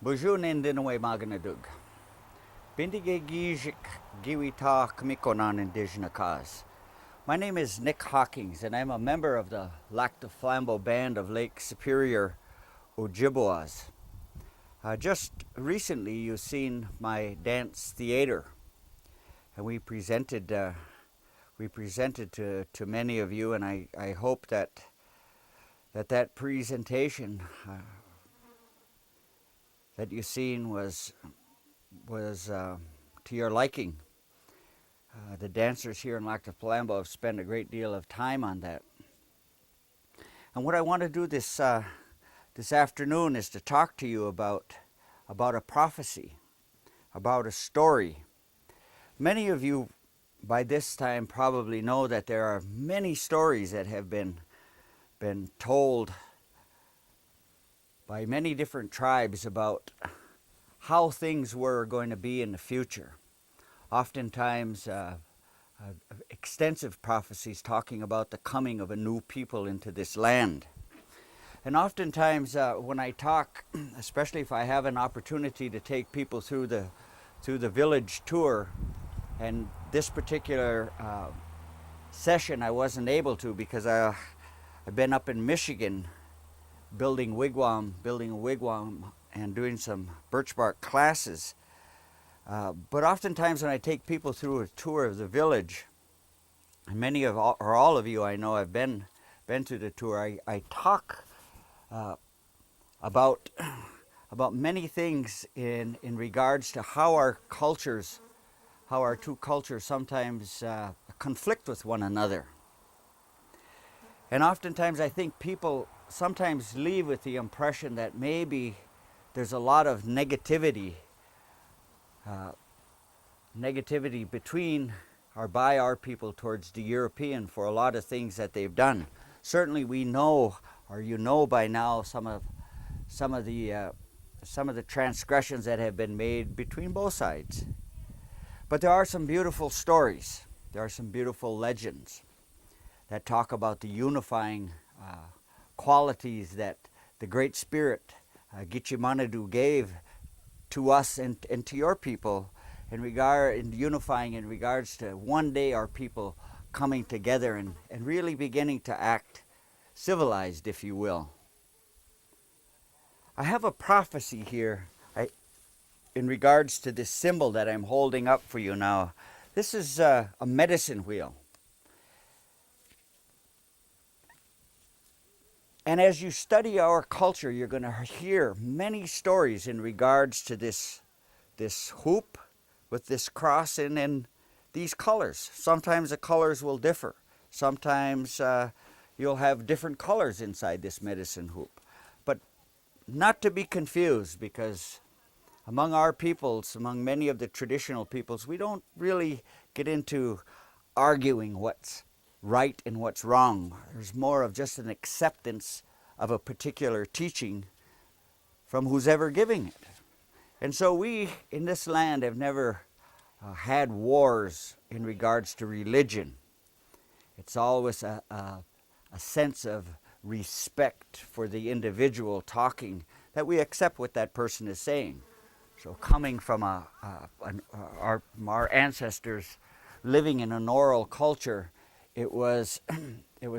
Bujunin dinaway maganadug. Bindigagijik giwita kamikonan indigenous cause. My name is Nick Hockings, and I'm a member of the Lac de Flambeau Band of Lake Superior, Ojibwas. Just recently, you've seen my dance theater, and we presented to many of you, and I hope that presentation that you've seen was to your liking. The dancers here in Lac de Flambeau have spent a great deal of time on that. And what I want to do this afternoon is to talk to you about a prophecy, about a story. Many of you by this time probably know that there are many stories that have been told by many different tribes about how things were going to be in the future. Oftentimes, extensive prophecies talking about the coming of a new people into this land. And oftentimes, when I talk, especially if I have an opportunity to take people through the village tour, and this particular session I wasn't able to because I've been up in Michigan building a wigwam and doing some birch bark classes. But oftentimes when I take people through a tour of the village, and many of all of you I know have been to the tour, I talk about many things in regards to how our two cultures sometimes conflict with one another. And oftentimes I think people sometimes leave with the impression that maybe there's a lot of negativity between or by our people towards the European for a lot of things that they've done. Certainly we know, or you know by now, some of the transgressions that have been made between both sides. But there are some beautiful stories. There are some beautiful legends that talk about the unifying qualities that the Great Spirit, Gichimanadu, gave to us and to your people in unifying in regards to one day our people coming together and really beginning to act civilized, if you will. I have a prophecy here in regards to this symbol that I'm holding up for you now. This is a medicine wheel. And as you study our culture, you're going to hear many stories in regards to this hoop with this cross and these colors. Sometimes the colors will differ. Sometimes you'll have different colors inside this medicine hoop. But not to be confused, because among our peoples, among many of the traditional peoples, we don't really get into arguing what's right and what's wrong. There's more of just an acceptance of a particular teaching from who's ever giving it. And so we in this land have never had wars in regards to religion. It's always a sense of respect for the individual talking, that we accept what that person is saying. So coming from our ancestors living in an oral culture, it was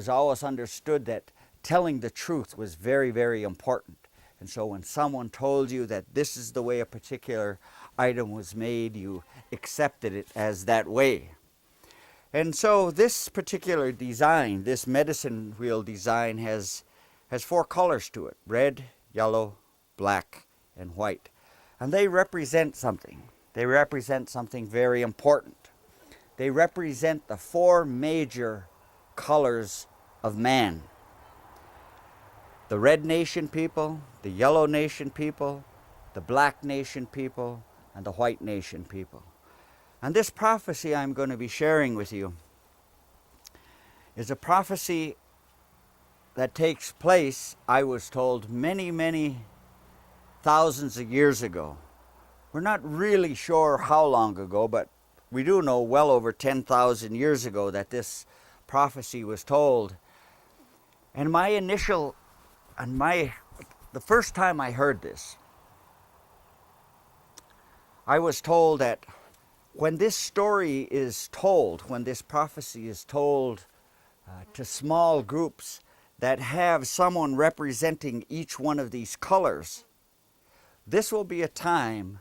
always understood that telling the truth was very, very important. And so when someone told you that this is the way a particular item was made, you accepted it as that way. And so this particular design, this medicine wheel design, has 4 colors to it: red, yellow, black, and white. And they represent something. They represent something very important. They represent the 4 major colors of man: the Red Nation people, the Yellow Nation people, the Black Nation people, and the White Nation people. And this prophecy I'm going to be sharing with you is a prophecy that takes place, I was told, many, many thousands of years ago. We're not really sure how long ago, but we do know well over 10,000 years ago that this prophecy was told. And the first time I heard this, I was told that when this story is told, when this prophecy is told to small groups that have someone representing each one of these colors, this will be a time,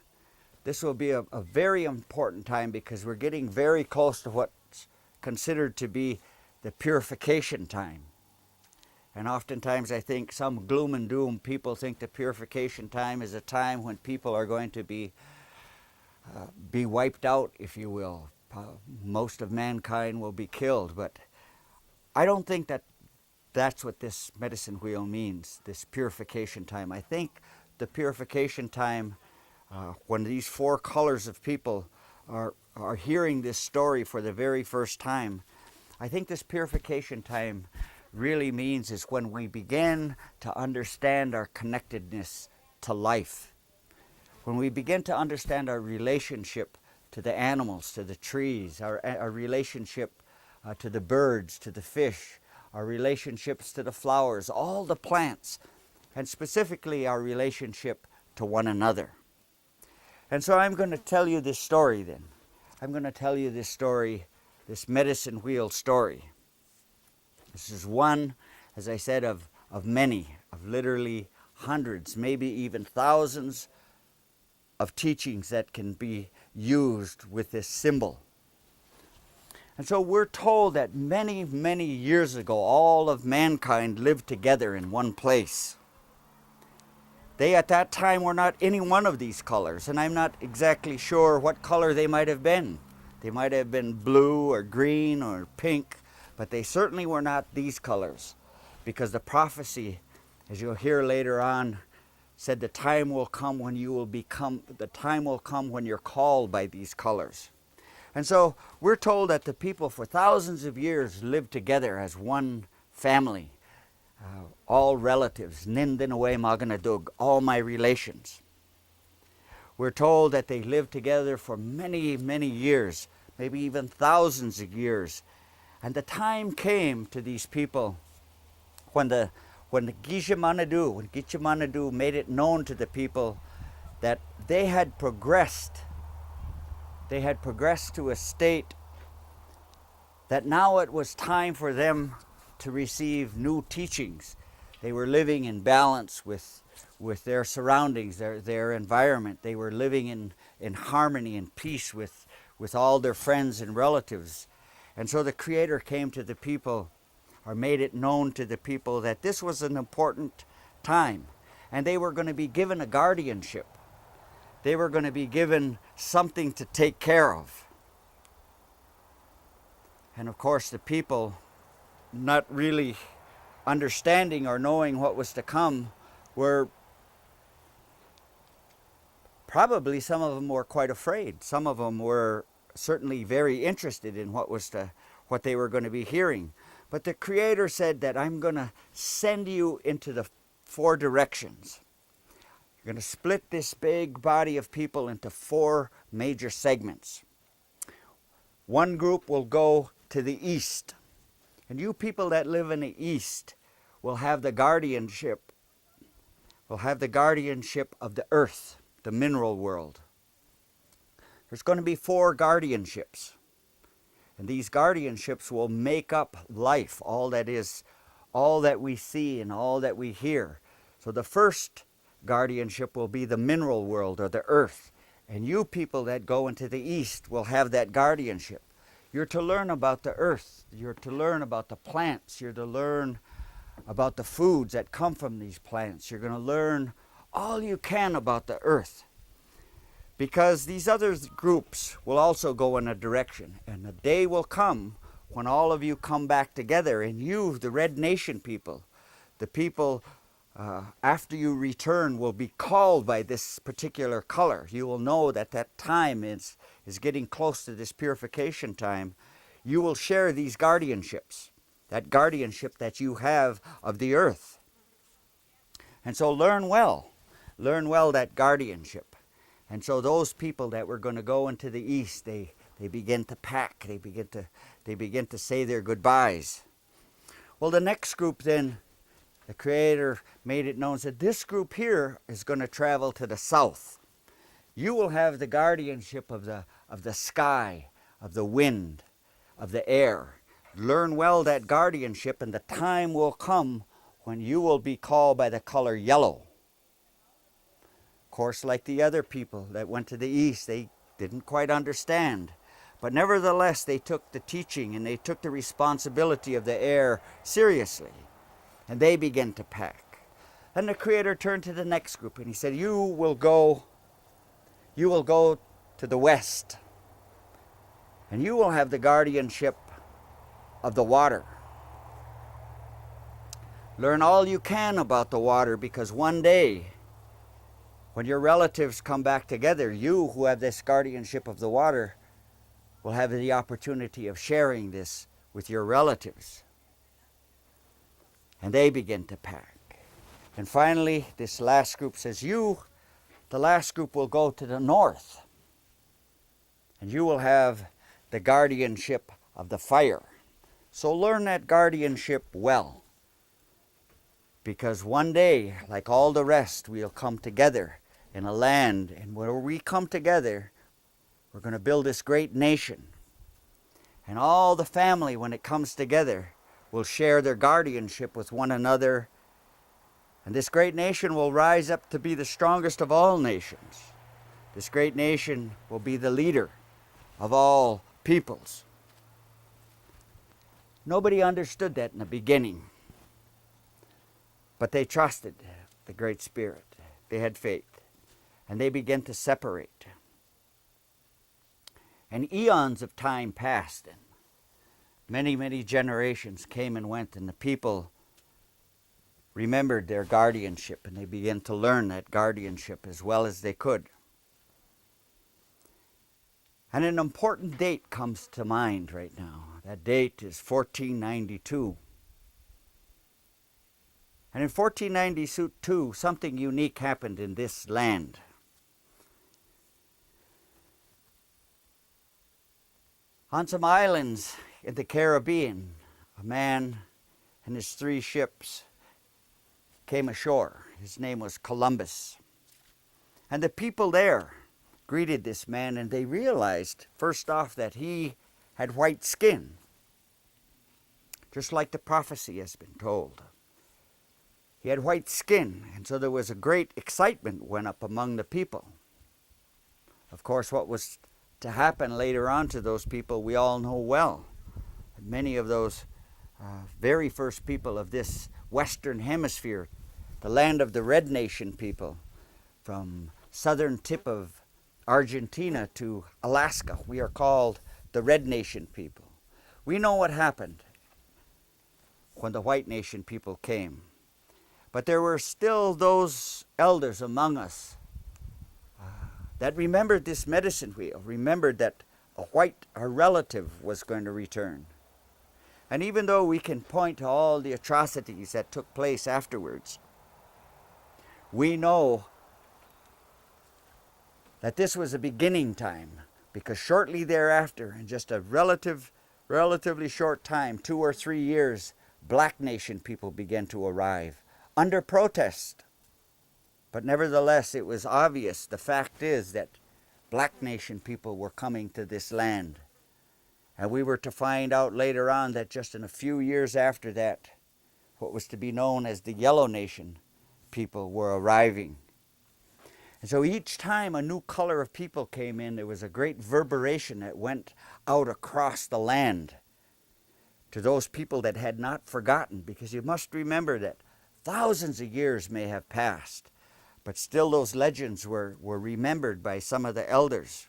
this will be a very important time, because we're getting very close to what's considered to be the purification time. And oftentimes I think some gloom and doom people think the purification time is a time when people are going to be wiped out, if you will. Most of mankind will be killed, but I don't think that that's what this medicine wheel means, this purification time. I think the purification time, when these four colors of people are hearing this story for the very first time, I think this purification time really means is when we begin to understand our connectedness to life. When we begin to understand our relationship to the animals, to the trees, our relationship to the birds, to the fish, our relationships to the flowers, all the plants, and specifically our relationship to one another. And so I'm going to tell you this story then. I'm going to tell you this story, this medicine wheel story. This is one, as I said, of many, of literally hundreds, maybe even thousands of teachings that can be used with this symbol. And so we're told that many, many years ago, all of mankind lived together in one place. They at that time were not any one of these colors, and I'm not exactly sure what color they might have been. They might have been blue or green or pink, but they certainly were not these colors, because the prophecy, as you'll hear later on, said the time will come when you're called by these colors. And so we're told that the people for thousands of years lived together as one family, all relatives, Nindinaway Maganadug, all my relations. We're told that they lived together for many, many years, maybe even thousands of years. And the time came to these people when Gichamanadu made it known to the people that they had progressed to a state that now it was time for them to receive new teachings. They were living in balance with their surroundings, their environment. They were living in harmony and peace with all their friends and relatives. And so the Creator came to the people, or made it known to the people, that this was an important time. And they were going to be given a guardianship. They were going to be given something to take care of. And of course, the people, not really understanding or knowing what was to come, were probably, some of them were quite afraid. Some of them were certainly very interested in what they were going to be hearing. But the Creator said that I'm going to send you into the four directions. You're going to split this big body of people into four major segments. One group will go to the east. And you people that live in the east will have the guardianship of the earth, the mineral world. There's going to be four guardianships. And these guardianships will make up life, all that we see and all that we hear. So the first guardianship will be the mineral world, or the earth. And you people that go into the east will have that guardianship. You're to learn about the earth. You're to learn about the plants. You're to learn about the foods that come from these plants. You're going to learn all you can about the earth. Because these other groups will also go in a direction. And a day will come when all of you come back together, and you, the Red Nation people, the people after you return, will be called by this particular color. You will know that that time is getting close to this purification time. You will share these guardianships, that guardianship that you have of the earth. And so learn well that guardianship. And so those people that were going to go into the east, they begin to pack, they begin to say their goodbyes. Well, the next group then, the Creator made it known, said this group here is going to travel to the south. You will have the guardianship of the sky, of the wind, of the air. Learn well that guardianship, and the time will come when you will be called by the color yellow. Of course, like the other people that went to the east, they didn't quite understand. But nevertheless, they took the teaching and they took the responsibility of the air seriously. And they began to pack. And the Creator turned to the next group and he said, you will go to the west. And you will have the guardianship of the water. Learn all you can about the water, because one day, when your relatives come back together, you who have this guardianship of the water will have the opportunity of sharing this with your relatives. And they begin to pack. And finally, this last group says, the last group will go to the north. And you will have the guardianship of the fire. So learn that guardianship well. Because one day, like all the rest, we'll come together in a land. And where we come together, we're going to build this great nation. And all the family, when it comes together, will share their guardianship with one another. And this great nation will rise up to be the strongest of all nations. This great nation will be the leader of all peoples. Nobody understood that in the beginning. But they trusted the Great Spirit. They had faith. And they began to separate. And eons of time passed, and many, many generations came and went, and the people remembered their guardianship, and they began to learn that guardianship as well as they could. And an important date comes to mind right now. That date is 1492. And in 1492, something unique happened in this land. On some islands in the Caribbean, a man and his 3 ships came ashore. His name was Columbus. And the people there greeted this man, and they realized, first off, that he had white skin, just like the prophecy has been told. He had white skin, and so there was a great excitement went up among the people. Of course, what was to happen later on to those people, we all know well. Many of those very first people of this Western Hemisphere, the land of the Red Nation people, from southern tip of Argentina to Alaska, we are called the Red Nation people. We know what happened when the White Nation people came. But there were still those elders among us that remembered this medicine wheel, remembered that a relative was going to return. And even though we can point to all the atrocities that took place afterwards, we know that this was a beginning time, because shortly thereafter, in just a relatively short time, 2 or 3 years, Black Nation people began to arrive under protest. But nevertheless, it was obvious. The fact is that Black Nation people were coming to this land. And we were to find out later on that just in a few years after that, what was to be known as the Yellow Nation people were arriving. And so each time a new color of people came in, there was a great reverberation that went out across the land to those people that had not forgotten. Because you must remember that thousands of years may have passed, but still those legends were remembered by some of the elders.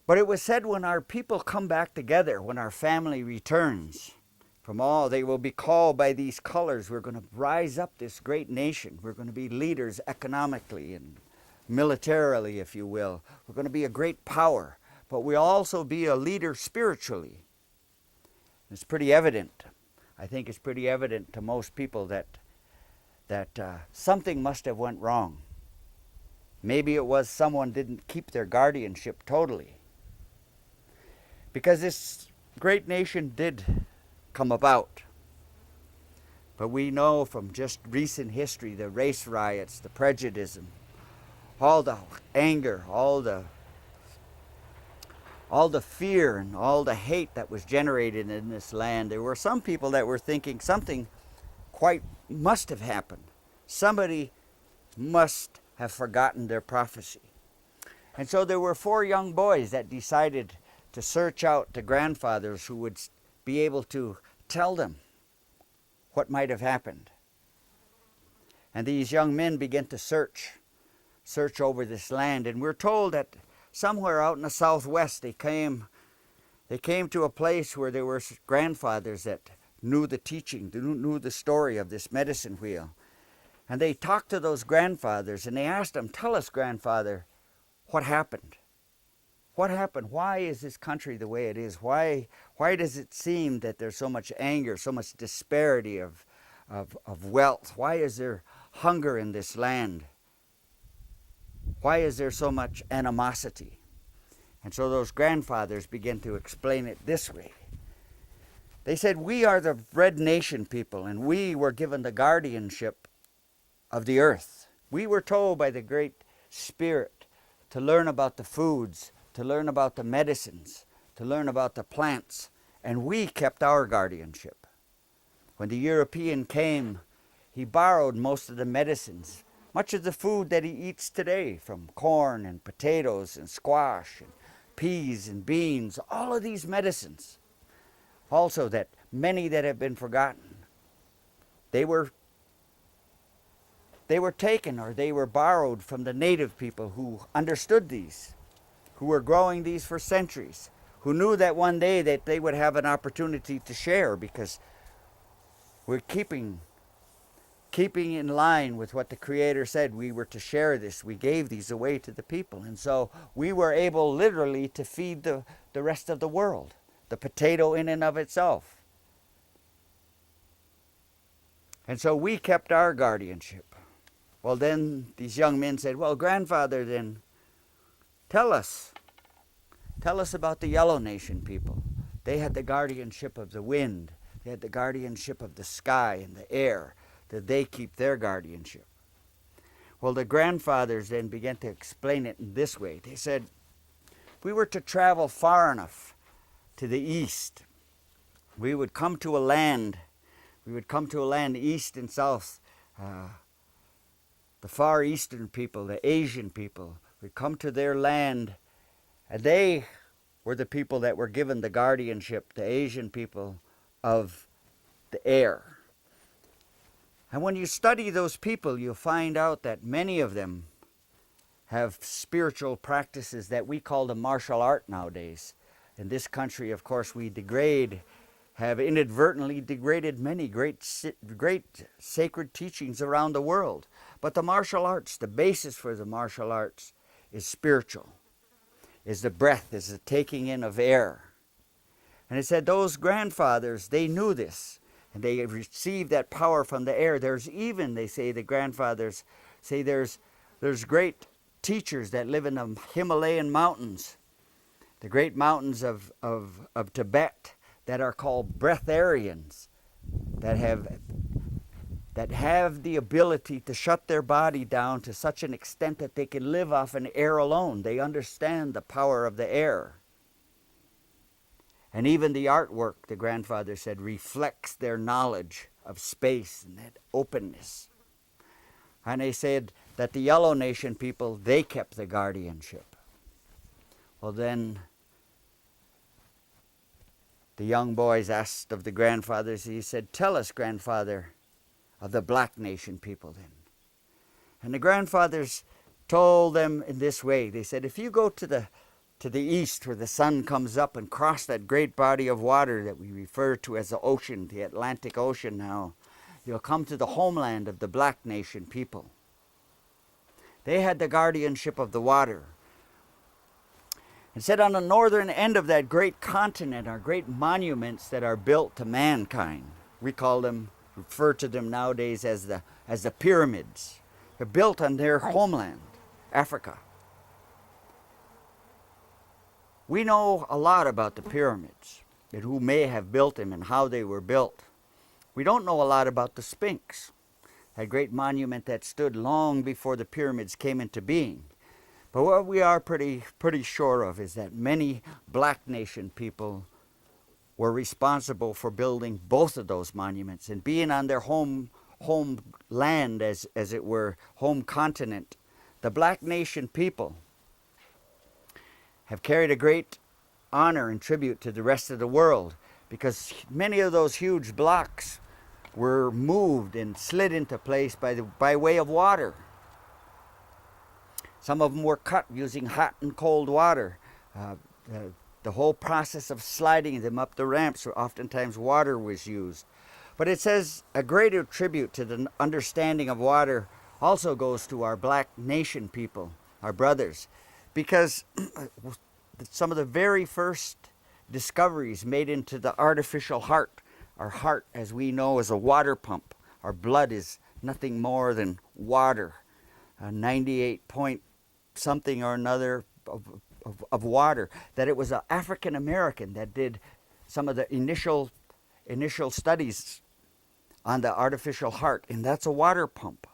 But it was said, when our people come back together, when our family returns from all, they will be called by these colors. We're going to rise up this great nation. We're going to be leaders economically and militarily, if you will. We're going to be a great power, but we'll also be a leader spiritually. It's pretty evident. I think it's pretty evident to most people that something must have went wrong. Maybe it was someone didn't keep their guardianship totally. Because this great nation did come about. But we know from just recent history, the race riots, the prejudice, all the anger, all the fear and all the hate that was generated in this land. There were some people that were thinking something quite must have happened. Somebody must have forgotten their prophecy. And so there were 4 young boys that decided to search out the grandfathers who would be able to tell them what might have happened. And these young men began to search over this land. And we're told that somewhere out in the southwest they came to a place where there were grandfathers that knew the teaching, knew the story of this medicine wheel. And they talked to those grandfathers and they asked them, "Tell us, grandfather, what happened? What happened? Why is this country the way it is? Why does it seem that there's so much anger, so much disparity of wealth? Why is there hunger in this land? Why is there so much animosity?" And so those grandfathers began to explain it this way. They said, "We are the Red Nation people, and we were given the guardianship of the earth. We were told by the Great Spirit to learn about the foods, to learn about the medicines, to learn about the plants, and we kept our guardianship. When the European came, he borrowed most of the medicines, much of the food that he eats today, from corn and potatoes and squash and peas and beans, all of these medicines. Also that many that have been forgotten, they were taken or they were borrowed from the native people who understood these, who were growing these for centuries, who knew that one day that they would have an opportunity to share, because we're keeping in line with what the Creator said. We were to share this. We gave these away to the people. And so we were able literally to feed the rest of the world, the potato in and of itself. And so we kept our guardianship." Well, then these young men said, "Well, grandfather, then tell us about the Yellow Nation people. They had the guardianship of the wind. They had the guardianship of the sky and the air. Did they keep their guardianship?" Well, the grandfathers then began to explain it in this way. They said, "We were to travel far enough to the east. We would come to a land east and south. The Far Eastern people, the Asian people, would come to their land, and they were the people that were given the guardianship, the Asian people, of the air. And when you study those people, you'll find out that many of them have spiritual practices that we call the martial art nowadays. In this country, of course, we have inadvertently degraded many great sacred teachings around the world. But the martial arts, the basis for the martial arts is spiritual, is the breath, is the taking in of air. And it said those grandfathers, they knew this, and they received that power from the air. There's even, they say, the grandfathers say there's great teachers that live in the Himalayan mountains, the great mountains of Tibet, that are called breatharians, that have the ability to shut their body down to such an extent that they can live off an air alone. They understand the power of the air. And even the artwork, the grandfather said, reflects their knowledge of space and that openness. And they said that the Yellow Nation people, they kept the guardianship. Well, then the young boys asked of the grandfathers, he said, "Tell us, grandfather, of the Black Nation people then." And the grandfathers told them in this way. They said, "If you go to the east where the sun comes up and cross that great body of water that we refer to as the ocean, the Atlantic Ocean now, you'll come to the homeland of the Black Nation people. They had the guardianship of the water. And said on the northern end of that great continent are great monuments that are built to mankind. We refer to them nowadays as the pyramids. They're built on their homeland, Africa. We know a lot about the pyramids, and who may have built them and how they were built. We don't know a lot about the Sphinx. that great monument that stood long before the pyramids came into being. But what we are pretty sure of is that many black nation people were responsible for building both of those monuments and being on their home land, as it were, home continent. The black nation people have carried a great honor and tribute to the rest of the world, because many of those huge blocks were moved and slid into place by way of water. Some of them were cut using hot and cold water. The whole process of sliding them up the ramps, oftentimes water was used. But it says a greater tribute to the understanding of water also goes to our black nation people, our brothers, because some of the very first discoveries made into the artificial heart, our heart, as we know, is a water pump. Our blood is nothing more than water, 98 point something or another of water. That it was an African American that did some of the initial studies on the artificial heart, and that's a water pump.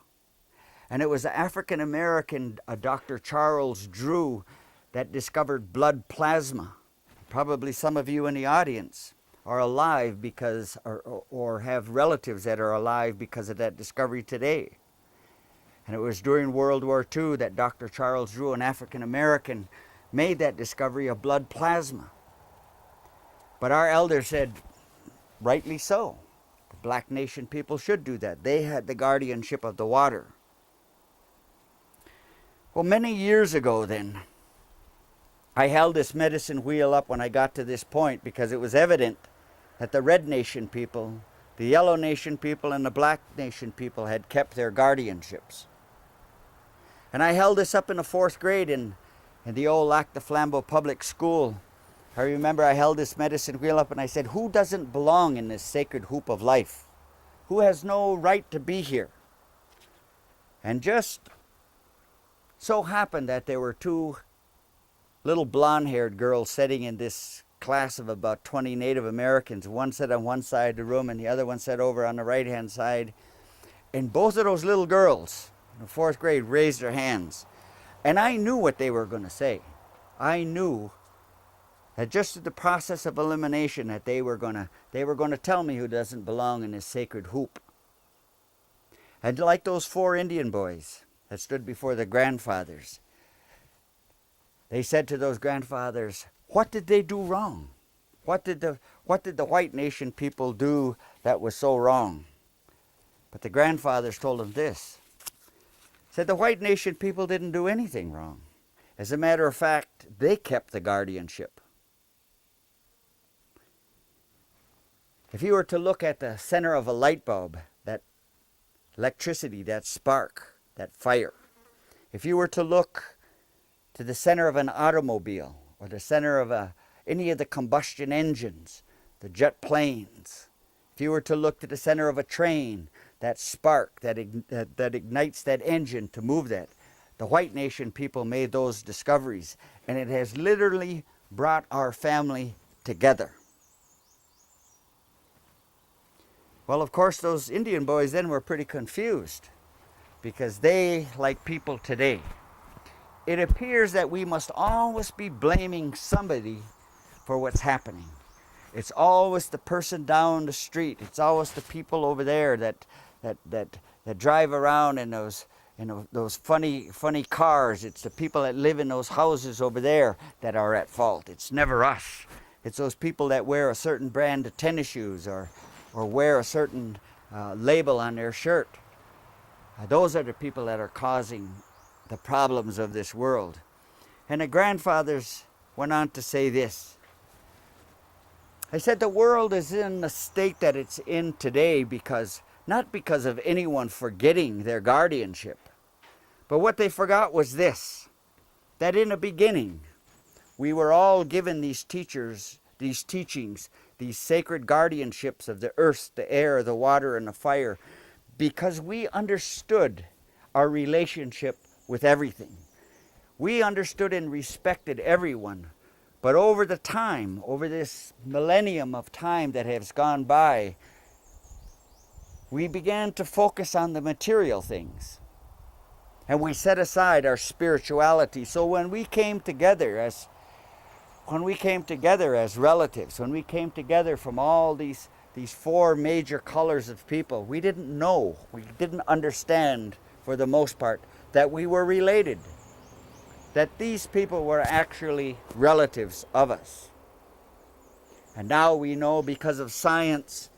And it was an African American, Dr. Charles Drew, that discovered blood plasma. Probably some of you in the audience are alive because, or have relatives that are alive because of that discovery today. And it was during World War II that Dr. Charles Drew, an African American, made that discovery of blood plasma. But our elders said, rightly so, the black nation people should do that. They had the guardianship of the water. Well, many years ago then, I held this medicine wheel up when I got to this point, because it was evident that the red nation people, the yellow nation people, and the black nation people had kept their guardianships. And I held this up in the 4th grade in the old Lac de Flambeau public school. I remember I held this medicine wheel up and I said, who doesn't belong in this sacred hoop of life? Who has no right to be here? And just so happened that there were 2 little blonde-haired girls sitting in this class of about 20 Native Americans. One sat on one side of the room and the other one sat over on the right-hand side. And both of those little girls in the 4th grade raised their hands. And I knew what they were going to say. I knew that just in the process of elimination that they were going to tell me who doesn't belong in this sacred hoop. And like those 4 Indian boys that stood before the grandfathers, they said to those grandfathers, what did they do wrong? What did the white nation people do that was so wrong? But the grandfathers told them this. Said the white nation people didn't do anything wrong. As a matter of fact, they kept the guardianship. If you were to look at the center of a light bulb, that electricity, that spark, that fire, if you were to look to the center of an automobile or the center of any of the combustion engines, the jet planes, if you were to look to the center of a train, that spark that ignites that engine to move that, the white nation people made those discoveries, and it has literally brought our family together. Well, of course, those Indian boys then were pretty confused, because they, like people today, it appears that we must always be blaming somebody for what's happening. It's always the person down the street. It's always the people over there that drive around in those funny cars. It's the people that live in those houses over there that are at fault. It's never us. It's those people that wear a certain brand of tennis shoes or wear a certain label on their shirt. Those are the people that are causing the problems of this world. And the grandfathers went on to say this. They said the world is in the state that it's in today not because of anyone forgetting their guardianship, but what they forgot was this, that in the beginning we were all given these teachings, these sacred guardianships of the earth, the air, the water, and the fire, because we understood our relationship with everything. We understood and respected everyone. But over this millennium of time that has gone by, we began to focus on the material things. And we set aside our spirituality. So when we came together as relatives, when we came together from all these four major colors of people, we didn't understand for the most part that we were related, that these people were actually relatives of us. And now we know because of science,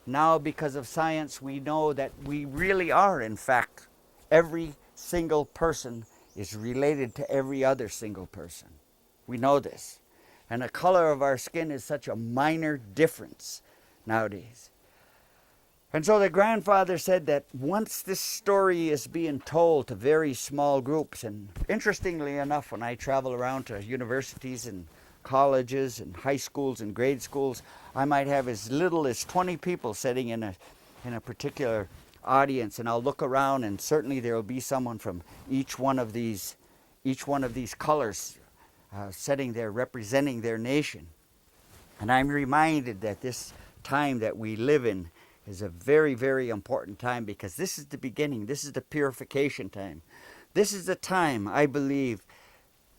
we know that we really are, in fact, every single person is related to every other single person. We know this. And the color of our skin is such a minor difference nowadays. And so the grandfather said that once this story is being told to very small groups, and interestingly enough, when I travel around to universities and colleges and high schools and grade schools, I might have as little as 20 people sitting in a particular audience, and I'll look around, and certainly there will be someone from each one of these colors sitting there representing their nation. And I'm reminded that this time that we live in is a very, very important time, because this is the beginning. This is the purification time. This is the time, I believe,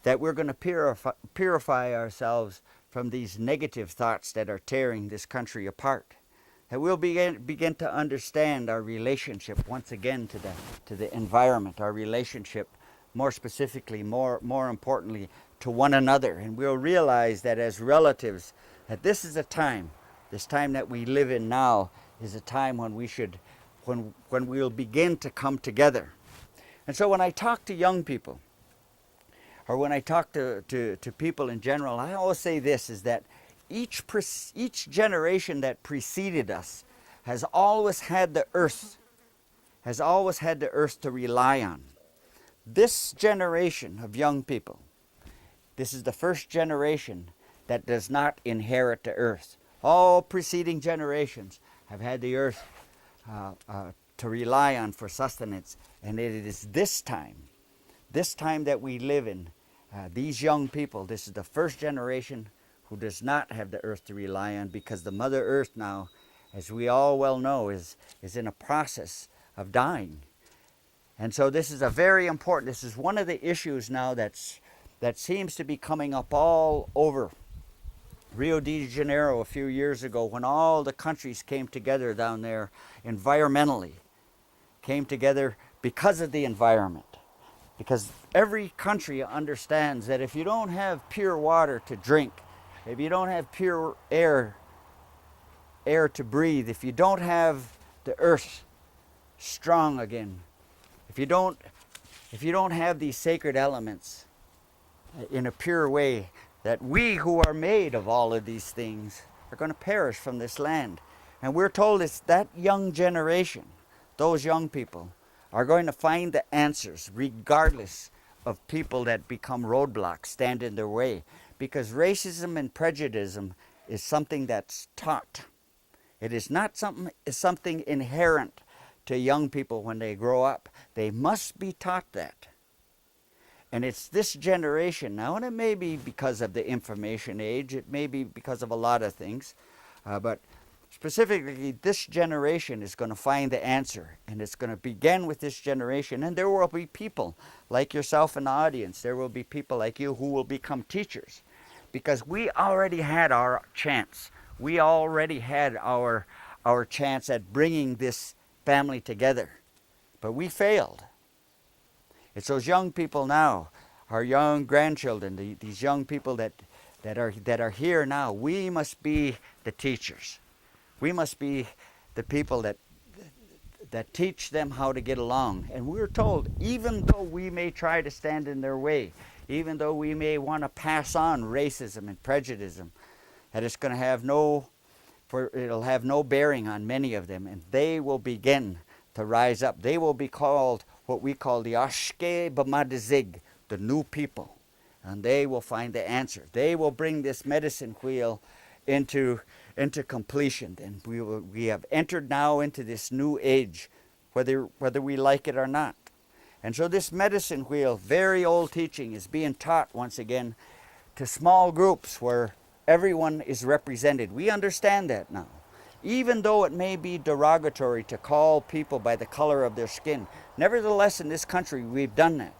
that we're going to purify ourselves from these negative thoughts that are tearing this country apart. That we'll begin to understand our relationship once again to the environment, our relationship more specifically, more importantly, to one another. And we'll realize that as relatives, that this is a time, this time that we live in now, is a time when we'll begin to come together. And so when I talk to young people, or when I talk to people in general, I always say this, is that each generation that preceded us has always had the earth to rely on. This generation of young people, this is the first generation that does not inherit the earth. All preceding generations have had the earth to rely on for sustenance. And it is this time that we live in, these young people, this is the first generation who does not have the earth to rely on, because the Mother Earth now, as we all well know, is in a process of dying. And so this is this is one of the issues now that seems to be coming up all over. Rio de Janeiro a few years ago, when all the countries came together down there environmentally, came together because of the environment. Because every country understands that if you don't have pure water to drink, if you don't have pure air to breathe, if you don't have the earth strong again, if you don't have these sacred elements in a pure way, that we who are made of all of these things are going to perish from this land. And we're told it's that young generation, those young people, are going to find the answers regardless of people that become roadblocks, stand in their way. Because racism and prejudice is something that's taught. It is not something inherent to young people when they grow up. They must be taught that. And it's this generation now, and it may be because of the information age, it may be because of a lot of things, but specifically this generation is going to find the answer, and it's going to begin with this generation. And there will be people like yourself in the audience, there will be people like you who will become teachers, because we already had our chance. We already had our chance at bringing this family together, but we failed. It's those young people now, our young grandchildren, these young people that are here now. We must be the teachers. We must be the people that teach them how to get along. And we're told, even though we may try to stand in their way, even though we may want to pass on racism and prejudice, that it'll have no bearing on many of them, and they will begin to rise up. They will be called what we call the Ashke B'madizig, the new people. And they will find the answer. They will bring this medicine wheel into completion. And we have entered now into this new age, whether we like it or not. And so this medicine wheel, very old teaching, is being taught once again to small groups where everyone is represented. We understand that now. even though it may be derogatory to call people by the color of their skin. Nevertheless, in this country, we've done that.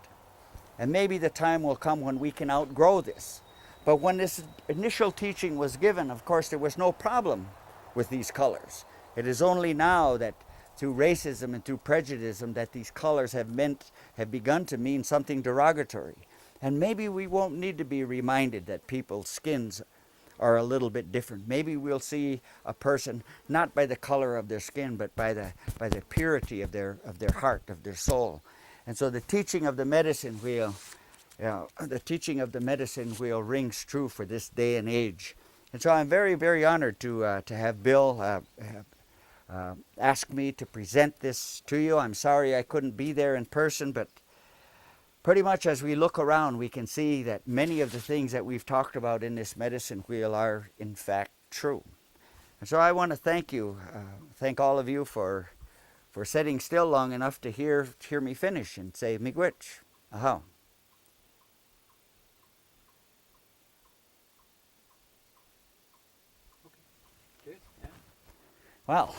And maybe the time will come when we can outgrow this. But when this initial teaching was given, of course, there was no problem with these colors. It is only now that through racism and through prejudice that these colors have begun to mean something derogatory. And maybe we won't need to be reminded that people's skins are a little bit different. Maybe we'll see a person not by the color of their skin, but by the purity of their heart, of their soul. And so the teaching of the medicine wheel, rings true for this day and age. And so I'm very, very honored to have Bill ask me to present this to you. I'm sorry I couldn't be there in person, but pretty much as we look around, we can see that many of the things that we've talked about in this medicine wheel are in fact true. And so I want to thank all of you for sitting still long enough to hear me finish and say miigwech. Aha. Good. Yeah. Well.